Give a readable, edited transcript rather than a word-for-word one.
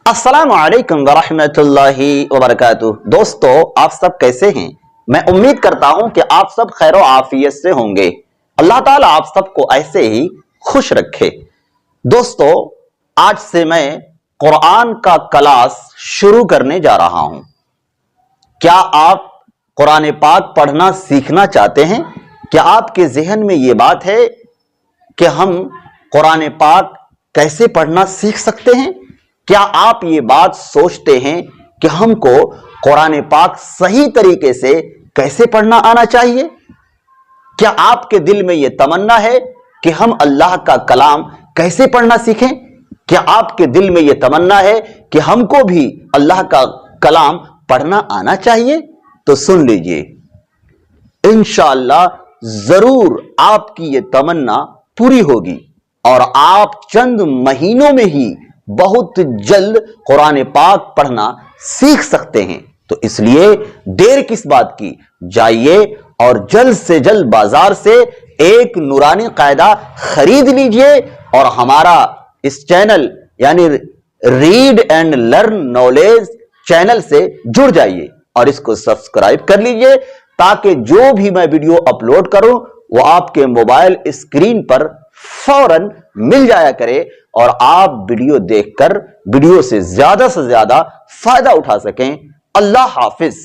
अस्सलाम वालेकुम वरहमतुल्लाहि वबरकातुह। दोस्तों, आप सब कैसे हैं? मैं उम्मीद करता हूं कि आप सब खैर आफियत से होंगे। अल्लाह ताला आप सबको ऐसे ही खुश रखे। दोस्तों, आज से मैं कुरान का क्लास शुरू करने जा रहा हूं। क्या आप कुरान पाक पढ़ना सीखना चाहते हैं? क्या आपके जहन में ये बात है कि हम कुरान पाक कैसे पढ़ना सीख सकते हैं? क्या आप ये बात सोचते हैं कि हमको कुरान पाक सही तरीके से कैसे पढ़ना आना चाहिए? क्या आपके दिल में ये तमन्ना है कि हम अल्लाह का कलाम कैसे पढ़ना सीखें? क्या आपके दिल में ये तमन्ना है कि हमको भी अल्लाह का कलाम पढ़ना आना चाहिए? तो सुन लीजिए, इंशाअल्लाह जरूर आपकी ये तमन्ना पूरी होगी और आप चंद महीनों में ही बहुत जल्द कुरान पाक पढ़ना सीख सकते हैं। तो इसलिए देर किस बात की, जाइए और जल्द से जल्द बाजार से एक नूरानी कायदा खरीद लीजिए और हमारा इस चैनल यानी read and learn knowledge channel से जुड़ जाइए और इसको सब्सक्राइब कर लीजिए ताकि जो भी मैं वीडियो अपलोड करूं वो आपके मोबाइल स्क्रीन पर फौरन मिल जाया करे और आप वीडियो देखकर वीडियो से ज्यादा फायदा उठा सकें। अल्लाह हाफिज।